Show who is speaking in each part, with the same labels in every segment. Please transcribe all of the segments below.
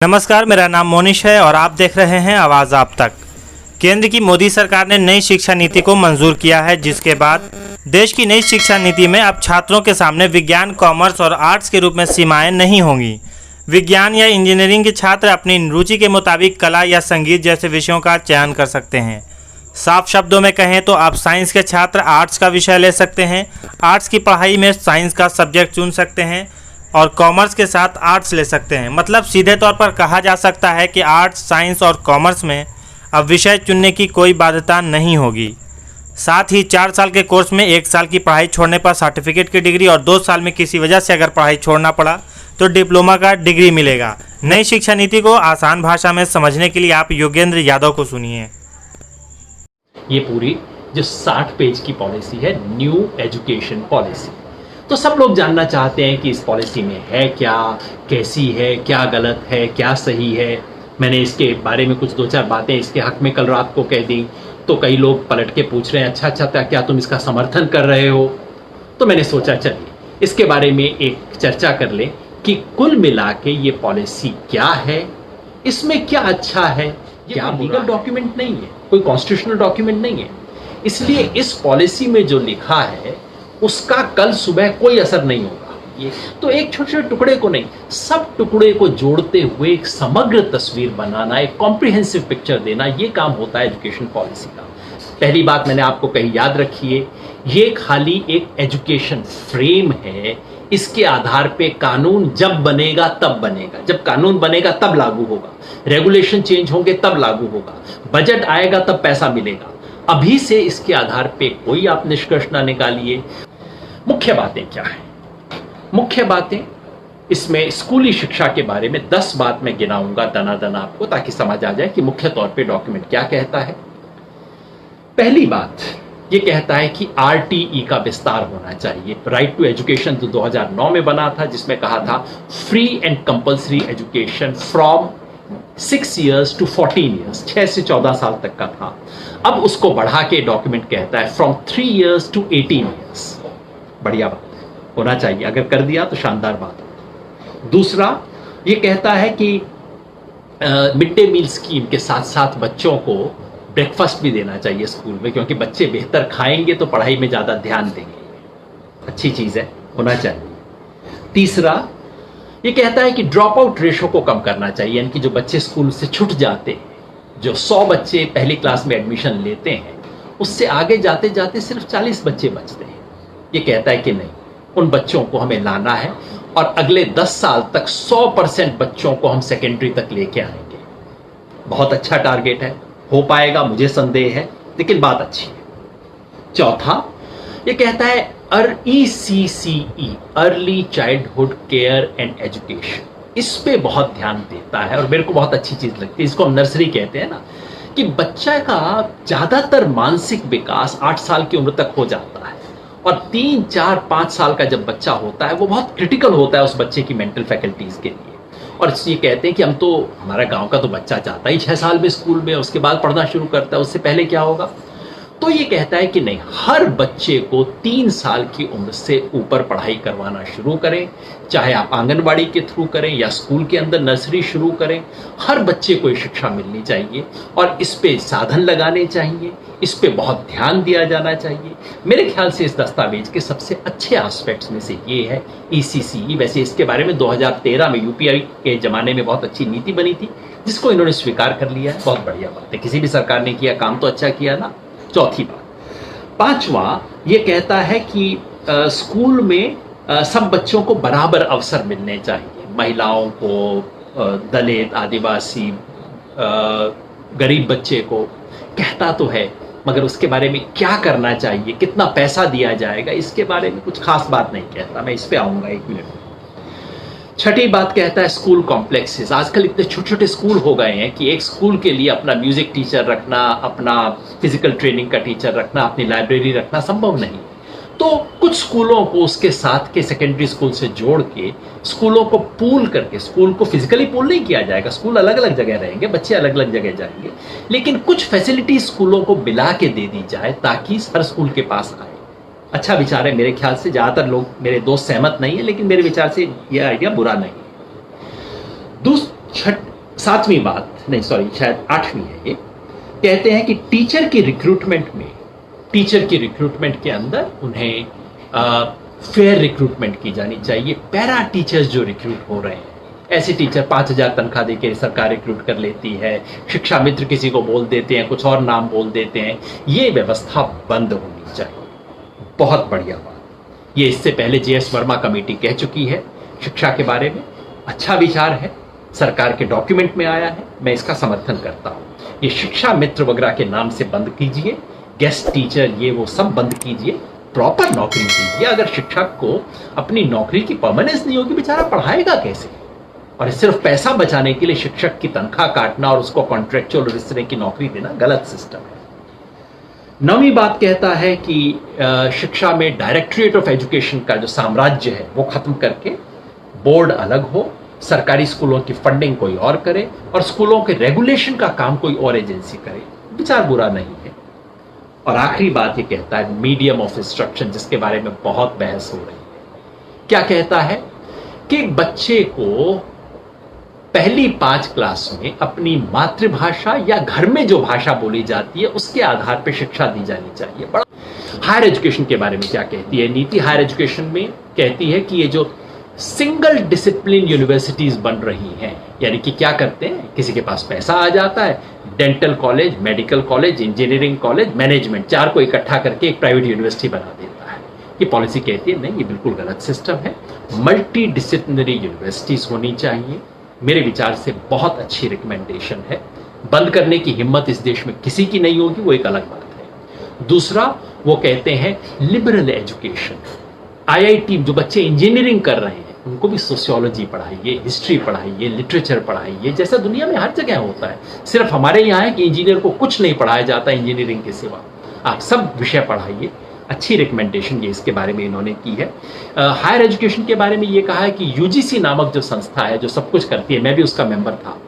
Speaker 1: नमस्कार, मेरा नाम मोनिश है और आप देख रहे हैं आवाज़ आप तक। केंद्र की मोदी सरकार ने नई शिक्षा नीति को मंजूर किया है, जिसके बाद देश की नई शिक्षा नीति में अब छात्रों के सामने विज्ञान, कॉमर्स और आर्ट्स के रूप में सीमाएं नहीं होंगी। विज्ञान या इंजीनियरिंग के छात्र अपनी रुचि के मुताबिक कला या संगीत जैसे विषयों का चयन कर सकते हैं। साफ शब्दों में कहें तो आप साइंस के छात्र आर्ट्स का विषय ले सकते हैं, आर्ट्स की पढ़ाई में साइंस का सब्जेक्ट चुन सकते हैं और कॉमर्स के साथ आर्ट्स ले सकते हैं। मतलब सीधे तौर पर कहा जा सकता है कि आर्ट्स, साइंस और कॉमर्स में अब विषय चुनने की कोई बाध्यता नहीं होगी। साथ ही 4 साल के कोर्स में 1 साल की पढ़ाई छोड़ने पर सर्टिफिकेट की डिग्री और 2 साल में किसी वजह से अगर पढ़ाई छोड़ना पड़ा तो डिप्लोमा का डिग्री मिलेगा। नई शिक्षा नीति को आसान भाषा में समझने के लिए आप योगेंद्र यादव को सुनिए।
Speaker 2: ये पूरी जो 60 पेज की पॉलिसी है, न्यू एजुकेशन पॉलिसी, तो सब लोग जानना चाहते हैं कि इस पॉलिसी में है क्या, कैसी है, क्या गलत है, क्या सही है। मैंने इसके बारे में कुछ 2-4 बातें इसके हक में कल रात को कह दी, तो कई लोग पलट के पूछ रहे हैं अच्छा क्या तुम इसका समर्थन कर रहे हो। तो मैंने सोचा चलिए इसके बारे में एक चर्चा कर लें कि कुल मिला के ये पॉलिसी क्या है, इसमें क्या अच्छा है, क्या लीगल डॉक्यूमेंट नहीं है, कोई कॉन्स्टिट्यूशनल डॉक्यूमेंट नहीं है। इसलिए इस पॉलिसी में जो लिखा है उसका कल सुबह कोई असर नहीं होगा। ये तो एक छोटे छोटे टुकड़े को नहीं, सब टुकड़े को जोड़ते हुए एक समग्र तस्वीर बनाना, एक कॉम्प्रिहेंसिव पिक्चर देना, ये काम होता है एजुकेशन पॉलिसी का। पहली बात मैंने आपको कही, याद रखिए, ये खाली एक एजुकेशन फ्रेम है। इसके आधार पे कानून जब बनेगा तब बनेगा, जब कानून बनेगा तब लागू होगा, रेगुलेशन चेंज होंगे तब लागू होगा, बजट आएगा तब पैसा मिलेगा। अभी से इसके आधार पे कोई आप निष्कर्ष ना निकालिए। मुख्य बातें क्या हैं? मुख्य बातें इसमें स्कूली शिक्षा के बारे में 10 बात मैं गिनाऊंगा दना आपको, ताकि समझ आ जाए कि मुख्य तौर पे डॉक्यूमेंट क्या कहता है। पहली बात ये कहता है कि आरटीई का विस्तार होना चाहिए। राइट टू एजुकेशन जो 2009 में बना था, जिसमें कहा था free and compulsory education from 6 years to 14 years, 6 से 14 साल तक का था। अब उसको बढ़ा के डॉक्यूमेंट कहता है फ्रॉम 3 years to 18 years। बढ़िया बात होना चाहिए, अगर कर दिया तो शानदार बात। दूसरा ये कहता है कि मिड डे मील स्कीम के साथ साथ बच्चों को ब्रेकफास्ट भी देना चाहिए स्कूल में, क्योंकि बच्चे बेहतर खाएंगे तो पढ़ाई में ज़्यादा ध्यान देंगे। अच्छी चीज़ है, होना चाहिए। तीसरा ये कहता है कि ड्रॉप आउट रेशो को कम करना चाहिए, यानी कि जो बच्चे स्कूल से छूट जाते हैं, जो 100 बच्चे पहली क्लास में एडमिशन लेते हैं, उससे आगे जाते जाते सिर्फ 40 बच्चे बचते हैं। ये कहता है कि नहीं, उन बच्चों को हमें लाना है और अगले 10 साल तक 100% बच्चों को हम सेकेंडरी तक लेके आएंगे। बहुत अच्छा टारगेट है, हो पाएगा मुझे संदेह है, लेकिन बात अच्छी है। चौथा ये कहता है ECCE, early childhood care and education, इस पे बहुत ध्यान देता है और मेरे को बहुत अच्छी चीज लगती है। इसको हम नर्सरी कहते हैं ना, कि बच्चा का ज्यादातर मानसिक विकास 8 साल की उम्र तक हो जाता है और 3, 4, 5 साल का जब बच्चा होता है वो बहुत क्रिटिकल होता है उस बच्चे की मेंटल फैकल्टीज के लिए। और ये कहते हैं कि हम तो, हमारा गांव का तो बच्चा जाता ही 6 साल में स्कूल में, उसके बाद पढ़ना शुरू करता है, उससे पहले क्या होगा? तो ये कहता है कि नहीं, हर बच्चे को 3 साल की उम्र से ऊपर पढ़ाई करवाना शुरू करें, चाहे आप आंगनबाड़ी के थ्रू करें या स्कूल के अंदर नर्सरी शुरू करें। हर बच्चे को शिक्षा मिलनी चाहिए और इस पे साधन लगाने चाहिए, इस पे बहुत ध्यान दिया जाना चाहिए। मेरे ख्याल से इस दस्तावेज के सबसे अच्छे एस्पेक्ट्स में से ये है ECCE। वैसे इसके बारे में 2013 में यूपीआई के ज़माने में बहुत अच्छी नीति बनी थी, जिसको इन्होंने स्वीकार कर लिया है। बहुत बढ़िया बात है, किसी भी सरकार ने किया काम तो अच्छा किया ना। चौथी बात, पांचवा ये कहता है कि स्कूल में सब बच्चों को बराबर अवसर मिलने चाहिए। महिलाओं को, दलित, आदिवासी, गरीब बच्चे को, कहता तो है, मगर उसके बारे में क्या करना चाहिए, कितना पैसा दिया जाएगा, इसके बारे में कुछ खास बात नहीं कहता। मैं इस पे आऊंगा 1 मिनट में। छठी बात कहता है स्कूल कॉम्प्लेक्सेस। आजकल इतने छोटे छोटे स्कूल हो गए हैं कि एक स्कूल के लिए अपना म्यूजिक टीचर रखना, अपना फिजिकल ट्रेनिंग का टीचर रखना, अपनी लाइब्रेरी रखना संभव नहीं। तो कुछ स्कूलों को उसके साथ के सेकेंडरी स्कूल से जोड़ के स्कूलों को पूल करके, स्कूल को फिजिकली पूल नहीं किया जाएगा, स्कूल अलग अलग जगह रहेंगे, बच्चे अलग अलग जगह जाएंगे, लेकिन कुछ फैसिलिटी स्कूलों को मिला के दे दी जाए ताकि हर स्कूल के पास आए। अच्छा विचार है मेरे ख्याल से। ज़्यादातर लोग, मेरे दोस्त सहमत नहीं है, लेकिन मेरे विचार से यह आइडिया बुरा नहीं है। सातवीं बात, नहीं सॉरी, शायद आठवीं है ये, कहते हैं कि टीचर की रिक्रूटमेंट के अंदर उन्हें फेयर रिक्रूटमेंट की जानी चाहिए। पैरा टीचर्स जो रिक्रूट हो रहे हैं, ऐसे टीचर 5,000 तनख्वाह देकर सरकार रिक्रूट कर लेती है, शिक्षा मित्र किसी को बोल देते हैं, कुछ और नाम बोल देते हैं, ये व्यवस्था बंद होनी चाहिए। बहुत बढ़िया बात, ये इससे पहले JS वर्मा कमेटी कह चुकी है शिक्षा के बारे में, अच्छा विचार है, सरकार के डॉक्यूमेंट में आया है, मैं इसका समर्थन करता हूं। ये शिक्षा मित्र वगैरह के नाम से बंद कीजिए, गेस्ट टीचर ये वो सब बंद कीजिए, प्रॉपर नौकरी दीजिए। अगर शिक्षक को अपनी नौकरी की परमानेंस नहीं होगी, बेचारा पढ़ाएगा कैसे? और सिर्फ पैसा बचाने के लिए शिक्षक की तनख्वाह काटना और उसको कॉन्ट्रेक्चुअल और इस तरह की नौकरी देना गलत सिस्टम है। नौवीं बात कहता है कि शिक्षा में डायरेक्टरेट ऑफ एजुकेशन का जो साम्राज्य है वो खत्म करके बोर्ड अलग हो, सरकारी स्कूलों की फंडिंग कोई और करे और स्कूलों के रेगुलेशन का काम कोई और एजेंसी करे। विचार बुरा नहीं है। और आखिरी बात ये कहता है मीडियम ऑफ इंस्ट्रक्शन, जिसके बारे में बहुत बहस हो रही है। क्या कहता है कि बच्चे को पहली 5 क्लास में अपनी मातृभाषा या घर में जो भाषा बोली जाती है उसके आधार पर शिक्षा दी जानी चाहिए। बड़ा हायर एजुकेशन के बारे में क्या कहती है नीति? हायर एजुकेशन में कहती है कि ये जो सिंगल डिसिप्लिन यूनिवर्सिटीज बन रही हैं, यानी कि क्या करते हैं, किसी के पास पैसा आ जाता है, dental college, medical college, engineering college, management, 4 को इकट्ठा करके एक प्राइवेट यूनिवर्सिटी बना देता है। ये पॉलिसी कहती है नहीं, ये बिल्कुल गलत सिस्टम है। मल्टी डिसिप्लिनरी यूनिवर्सिटीज होनी चाहिए। मेरे विचार से बहुत अच्छी रिकमेंडेशन है। बंद करने की हिम्मत इस देश में किसी की नहीं होगी, वो एक अलग बात है। दूसरा, वो कहते हैं लिबरल एजुकेशन। IIT जो बच्चे इंजीनियरिंग कर रहे हैं उनको भी सोशियोलॉजी पढ़ाइए, हिस्ट्री पढ़ाइए, लिटरेचर पढ़ाइए, जैसा दुनिया में हर जगह होता है। सिर्फ हमारे यहाँ है कि इंजीनियर को कुछ नहीं पढ़ाया जाता इंजीनियरिंग के सिवा। आप सब विषय पढ़ाइए। अच्छी रिकमेंडेशन ये इसके बारे में इन्होंने की है। हायर एजुकेशन के बारे में ये कहा है कि UGC नामक जो संस्था है जो सब कुछ करती है, मैं भी उसका मेंबर था,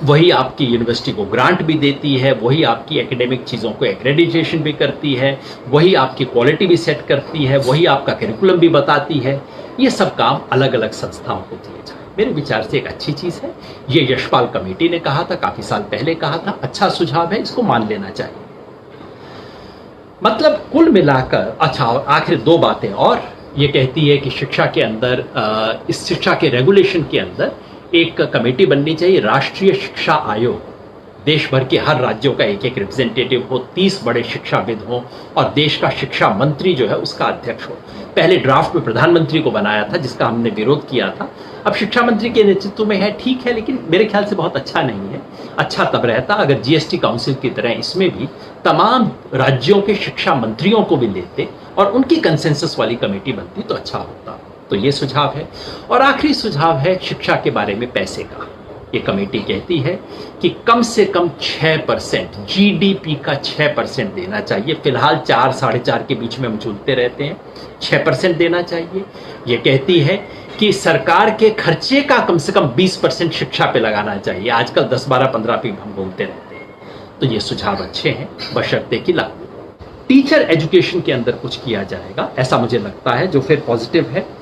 Speaker 2: वही आपकी यूनिवर्सिटी को ग्रांट भी देती है, वही आपकी एकेडमिक चीज़ों को एक्रेडिटेशन भी करती है, वही आपकी क्वालिटी भी सेट करती है, वही आपका करिकुलम भी बताती है। ये सब काम अलग अलग संस्थाओं को दिए जाए, मेरे विचार से एक अच्छी चीज़ है। ये यशपाल कमेटी ने कहा था, काफ़ी साल पहले कहा था, अच्छा सुझाव है, इसको मान लेना चाहिए। मतलब कुल मिलाकर अच्छा। और आखिर 2 बातें और, ये कहती है कि शिक्षा के अंदर इस शिक्षा के रेगुलेशन के अंदर एक कमेटी बननी चाहिए, राष्ट्रीय शिक्षा आयोग। देश भर के हर राज्यों का एक एक रिप्रेजेंटेटिव हो, 30 बड़े शिक्षाविद हो और देश का शिक्षा मंत्री जो है उसका अध्यक्ष हो। पहले ड्राफ्ट में प्रधानमंत्री को बनाया था जिसका हमने विरोध किया था, अब शिक्षा मंत्री के नेतृत्व में है, ठीक है, लेकिन मेरे ख्याल से बहुत अच्छा नहीं है। अच्छा तब रहता अगर GST काउंसिल की तरह इसमें भी तमाम राज्यों के शिक्षा मंत्रियों को भी लेते और उनकी कंसेंसस वाली कमेटी बनती तो अच्छा होता। तो ये सुझाव है। और आखिरी सुझाव है शिक्षा के बारे में पैसे का। ये कमेटी कहती है कि कम से कम 6% GDP का 6% देना चाहिए। फिलहाल 4 साढ़े 4 के बीच में हम झूलते रहते हैं, 6% देना चाहिए। ये कहती है कि सरकार के खर्चे का कम से कम 20% शिक्षा पे लगाना चाहिए। आजकल 10, 12, 15 पे हम बोलते रहते हैं। तो ये सुझाव अच्छे हैं, बशर्ते कि लागू। टीचर एजुकेशन के अंदर कुछ किया जाएगा, ऐसा मुझे लगता है, जो फिर पॉजिटिव है।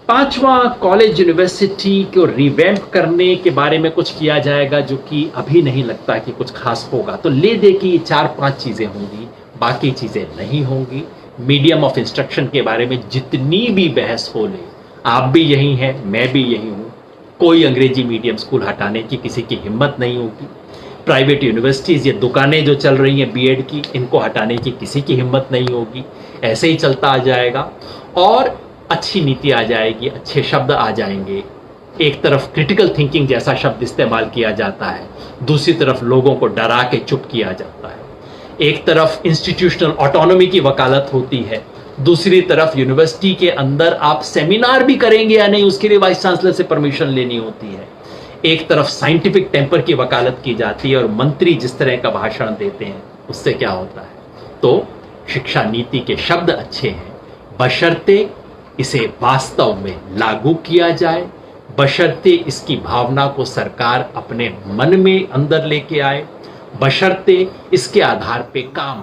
Speaker 2: 5वां, कॉलेज यूनिवर्सिटी को रिवैम्प करने के बारे में कुछ किया जाएगा, जो कि अभी नहीं लगता कि कुछ खास होगा। तो ले दे कि ये 4-5 चीज़ें होंगी, बाकी चीज़ें नहीं होंगी। मीडियम ऑफ इंस्ट्रक्शन के बारे में जितनी भी बहस हो ले, आप भी यही हैं, मैं भी यही हूँ, कोई अंग्रेजी मीडियम स्कूल हटाने की किसी की हिम्मत नहीं होगी। प्राइवेट यूनिवर्सिटीज़, ये दुकानें जो चल रही हैं BEd की, इनको हटाने की किसी की हिम्मत नहीं होगी। ऐसे ही चलता आ जाएगा और अच्छी नीति आ जाएगी, अच्छे शब्द आ जाएंगे। एक तरफ क्रिटिकल थिंकिंग जैसा शब्द इस्तेमाल किया जाता है, दूसरी तरफ लोगों को डरा के चुप किया जाता है। एक तरफ इंस्टीट्यूशनल ऑटोनॉमी की वकालत होती है, दूसरी तरफ यूनिवर्सिटी के अंदर आप सेमिनार भी करेंगे या नहीं उसके लिए वाइस चांसलर से परमिशन लेनी होती है। एक तरफ साइंटिफिक टेम्पर की वकालत की जाती है और मंत्री जिस तरह का भाषण देते हैं उससे क्या होता है। तो शिक्षा नीति के शब्द अच्छे हैं, बशर्ते इसे वास्तव में लागू किया जाए, बशर्ते इसकी भावना को सरकार अपने मन में अंदर लेके आए, बशर्ते इसके आधार पे काम।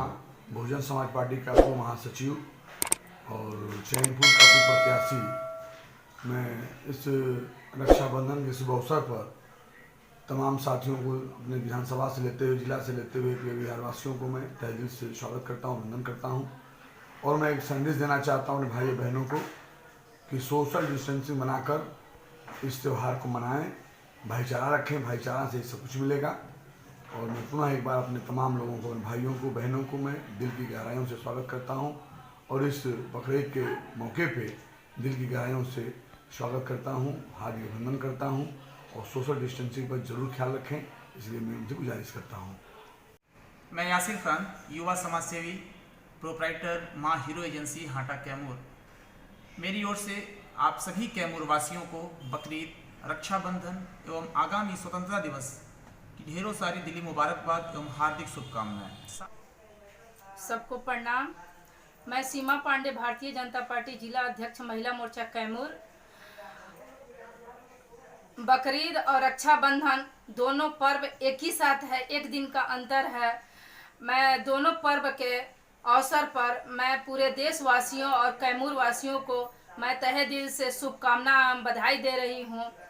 Speaker 3: बहुजन समाज पार्टी का तो महासचिव और चैनपुर का तो प्रत्याशी, मैं इस रक्षाबंधन के शुभ अवसर पर तमाम साथियों को अपने विधानसभा से लेते हुए, जिला से लेते हुए बिहार वासियों को मैं तहे दिल से स्वागत करता हूँ, वंदन करता हूँ। और मैं एक संदेश देना चाहता हूँ अपने भाई बहनों को कि सोशल डिस्टेंसिंग बनाकर इस त्यौहार को मनाएं, भाईचारा रखें, भाईचारा से सब कुछ मिलेगा। और मैं पुनः एक बार अपने तमाम लोगों को, अपने भाइयों को, बहनों को मैं दिल की गहराइयों से स्वागत करता हूं और इस बकरीद के मौके पे दिल की गहराइयों से स्वागत करता हूं, हार्दिक अभिनंदन करता हूं और सोशल डिस्टेंसिंग पर जरूर ख्याल रखें, इसलिए मैं उनसे गुजारिश करता हूं।
Speaker 4: मैं यासिर खान, युवा समाज सेवी, प्रोप्राइटर माँ हीरो एजेंसी हाटा कैमूर। मेरी ओर से आप सभी कैमूर वासियों को बकरीद, रक्षाबंधन एवं आगामी स्वतंत्रता दिवस की ढेरों सारी दिली मुबारकबाद एवं हार्दिक शुभकामनाएं।
Speaker 5: सबको प्रणाम। मैं सीमा पांडे, भारतीय जनता पार्टी जिला अध्यक्ष, महिला मोर्चा कैमूर। बकरीद और रक्षाबंधन दोनों पर्व एक ही साथ है, एक दिन का अंतर है। मैं दोनों पर्व के अवसर पर मैं पूरे देशवासियों और कैमूर वासियों को मैं तहे दिल से शुभकामना बधाई दे रही हूँ।